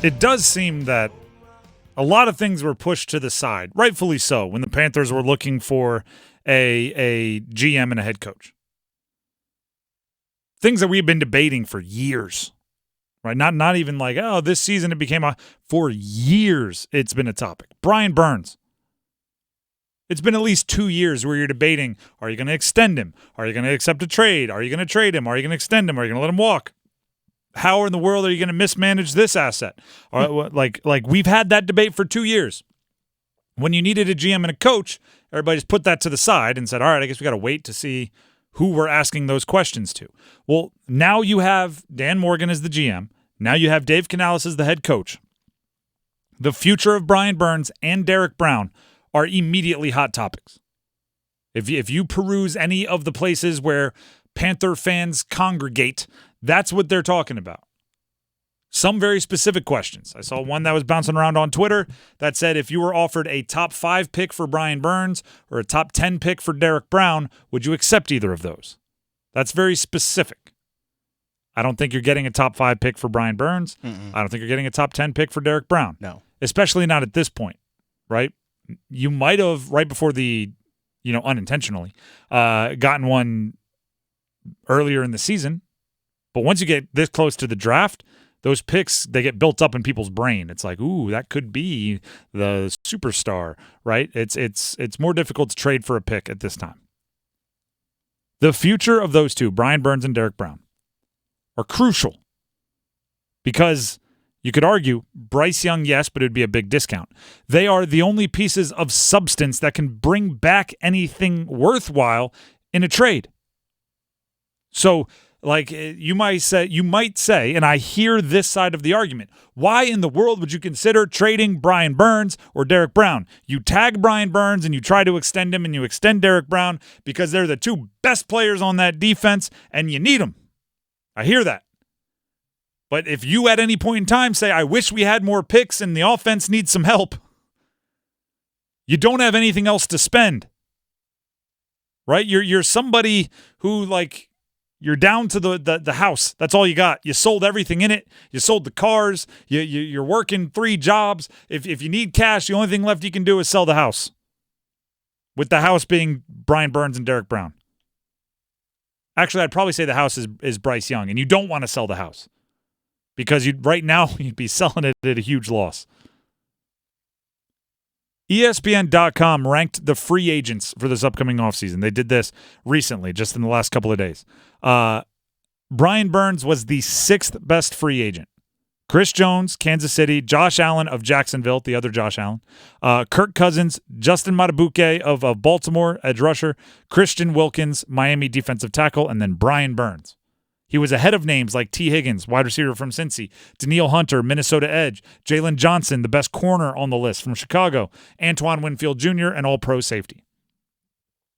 It does seem that a lot of things were pushed to the side, rightfully so, when the Panthers were looking for a GM and a head coach. Things that we've been debating for years, right? Not even like, oh, this season it became for years it's been a topic. Brian Burns. It's been at least 2 years where you're debating, are you going to extend him? Are you going to accept a trade? Are you going to trade him? Are you going to extend him? Are you going to let him walk? How in the world are you going to mismanage this asset? Like we've had that debate for 2 years. When you needed a GM and a coach, everybody just put that to the side and said, all right, I guess we got to wait to see who we're asking those questions to. Well, now you have Dan Morgan as the GM. Now you have Dave Canales as the head coach. The future of Brian Burns and Derrick Brown are immediately hot topics. If you peruse any of the places where Panther fans congregate, that's what they're talking about. Some very specific questions. I saw one that was bouncing around on Twitter that said if you were offered a top 5 pick for Brian Burns or a top 10 pick for Derrick Brown, would you accept either of those? That's very specific. I don't think you're getting a top 5 pick for Brian Burns. I don't think you're getting a top 10 pick for Derrick Brown. No. Especially not at this point, right? You might have, right before the, unintentionally, gotten one earlier in the season. But once you get this close to the draft, those picks, they get built up in people's brain. It's like, ooh, that could be the superstar, right? It's more difficult to trade for a pick at this time. The future of those two, Brian Burns and Derrick Brown, are crucial because you could argue Bryce Young, yes, but it would be a big discount. They are the only pieces of substance that can bring back anything worthwhile in a trade. So, like you might say, and I hear this side of the argument, why in the world would you consider trading Brian Burns or Derrick Brown? You tag Brian Burns and you try to extend him and you extend Derrick Brown because they're the two best players on that defense and you need them. I hear that. But if you at any point in time say, I wish we had more picks and the offense needs some help, you don't have anything else to spend. Right? You're somebody who, like, you're down to the house. That's all you got. You sold everything in it. You sold the cars. You're working 3 jobs. If you need cash, the only thing left you can do is sell the house. With the house being Brian Burns and Derrick Brown. Actually, I'd probably say the house is Bryce Young, and you don't want to sell the house. Because right now, you'd be selling it at a huge loss. ESPN.com ranked the free agents for this upcoming offseason. They did this recently, just in the last couple of days. Brian Burns was the 6th best free agent. Chris Jones, Kansas City, Josh Allen of Jacksonville, the other Josh Allen, Kirk Cousins, Justin Madubuike of Baltimore, edge rusher, Christian Wilkins, Miami defensive tackle, and then Brian Burns. He was ahead of names like T. Higgins, wide receiver from Cincy, Daniil Hunter, Minnesota edge, Jalen Johnson, the best corner on the list from Chicago, Antoine Winfield Jr., and all-pro safety.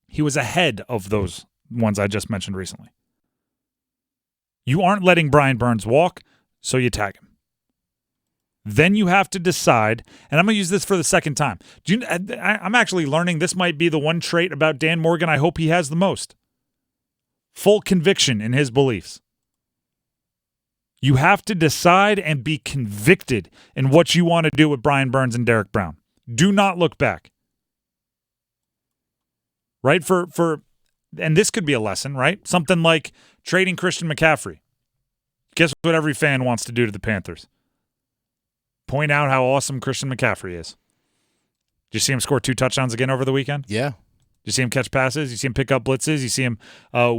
He was ahead of those ones I just mentioned recently. You aren't letting Brian Burns walk, so you tag him. Then you have to decide, and I'm going to use this for the second time. I'm actually learning this might be the one trait about Dan Morgan I hope he has the most. Full conviction in his beliefs. You have to decide and be convicted in what you want to do with Brian Burns and Derrick Brown. Do not look back. Right? And this could be a lesson, right? Something like trading Christian McCaffrey. Guess what every fan wants to do to the Panthers? Point out how awesome Christian McCaffrey is. Did you see him score 2 touchdowns again over the weekend? Yeah. You see him catch passes. You see him pick up blitzes. You see him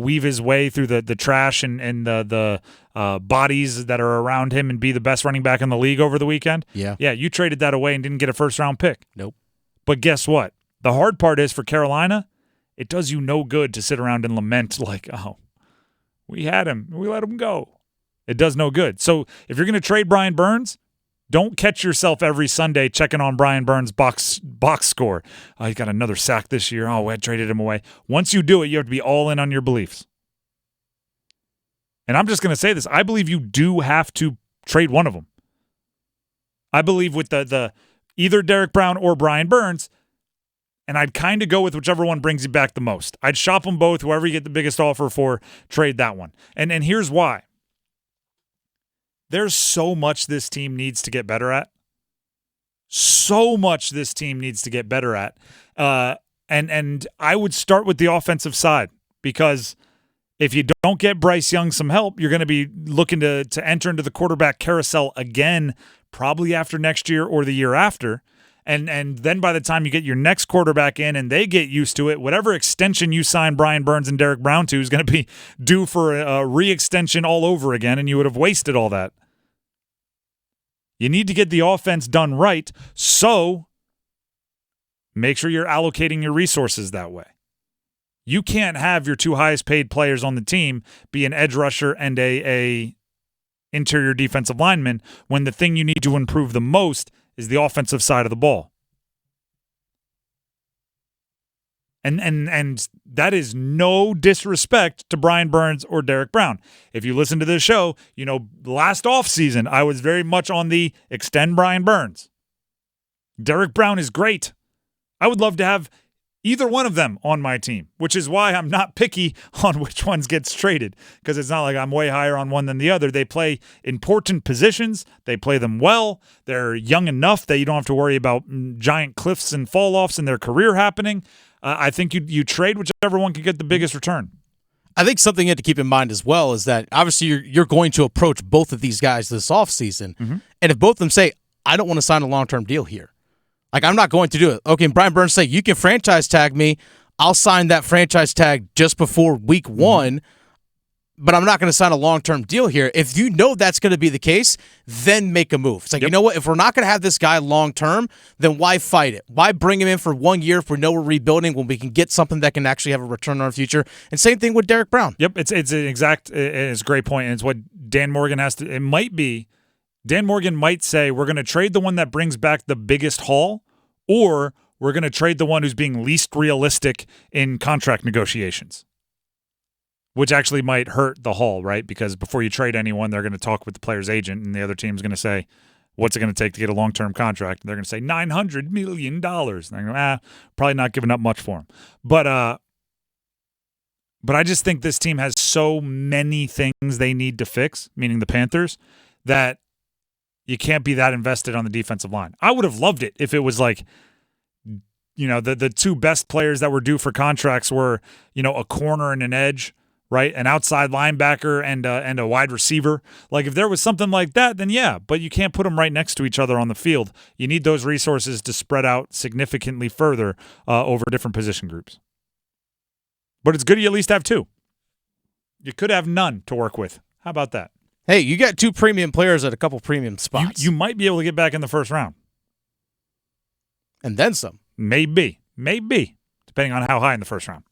weave his way through the trash and the bodies that are around him and be the best running back in the league over the weekend. Yeah. Yeah, you traded that away and didn't get a first-round pick. Nope. But guess what? The hard part is for Carolina, it does you no good to sit around and lament like, oh, we had him. We let him go. It does no good. So if you're going to trade Brian Burns, don't catch yourself every Sunday checking on Brian Burns' box score. Oh, he got another sack this year. Oh, I traded him away. Once you do it, you have to be all in on your beliefs. And I'm just going to say this. I believe you do have to trade one of them. I believe with the either Derrick Brown or Brian Burns, and I'd kind of go with whichever one brings you back the most. I'd shop them both. Whoever you get the biggest offer for, trade that one. And here's why. There's so much this team needs to get better at. So much this team needs to get better at. And I would start with the offensive side, because if you don't get Bryce Young some help, you're going to be looking to enter into the quarterback carousel again, probably after next year or the year after. And then by the time you get your next quarterback in and they get used to it, whatever extension you sign Brian Burns and Derrick Brown to is going to be due for a re-extension all over again, and you would have wasted all that. You need to get the offense done right, so make sure you're allocating your resources that way. You can't have your two highest paid players on the team be an edge rusher and a interior defensive lineman when the thing you need to improve the most is the offensive side of the ball. And that is no disrespect to Brian Burns or Derrick Brown. If you listen to this show, you know, last offseason, I was very much on the extend Brian Burns. Derrick Brown is great. I would love to have either one of them on my team, which is why I'm not picky on which ones gets traded, because it's not like I'm way higher on one than the other. They play important positions. They play them well. They're young enough that you don't have to worry about giant cliffs and fall-offs in their career happening. I think you trade whichever one can get the biggest return. I think something you have to keep in mind as well is that obviously you're going to approach both of these guys this offseason, and if both of them say, I don't want to sign a long-term deal here, like, I'm not going to do it. Okay, and Brian Burns say, you can franchise tag me. I'll sign that franchise tag just before week one, but I'm not going to sign a long-term deal here. If you know that's going to be the case, then make a move. It's like, you know what? If we're not going to have this guy long-term, then why fight it? Why bring him in for 1 year if we know we're rebuilding when we can get something that can actually have a return on our future? And same thing with Derrick Brown. Yep, it's a great point, and it's what Dan Morgan has to – it might be – Dan Morgan might say, we're going to trade the one that brings back the biggest haul, or we're going to trade the one who's being least realistic in contract negotiations, which actually might hurt the haul, right? Because before you trade anyone, they're going to talk with the player's agent, and the other team's going to say, what's it going to take to get a long-term contract? And they're going to say $900 million. And they're going to probably not giving up much for him. But I just think this team has so many things they need to fix, meaning the Panthers, that you can't be that invested on the defensive line. I would have loved it if it was like, you know, the two best players that were due for contracts were, you know, a corner and an edge, right? An outside linebacker and a wide receiver. Like, if there was something like that, then yeah, but you can't put them right next to each other on the field. You need those resources to spread out significantly further over different position groups. But it's good you at least have two. You could have none to work with. How about that? Hey, you got two premium players at a couple premium spots. You might be able to get back in the first round. And then some. Maybe. Depending on how high in the first round.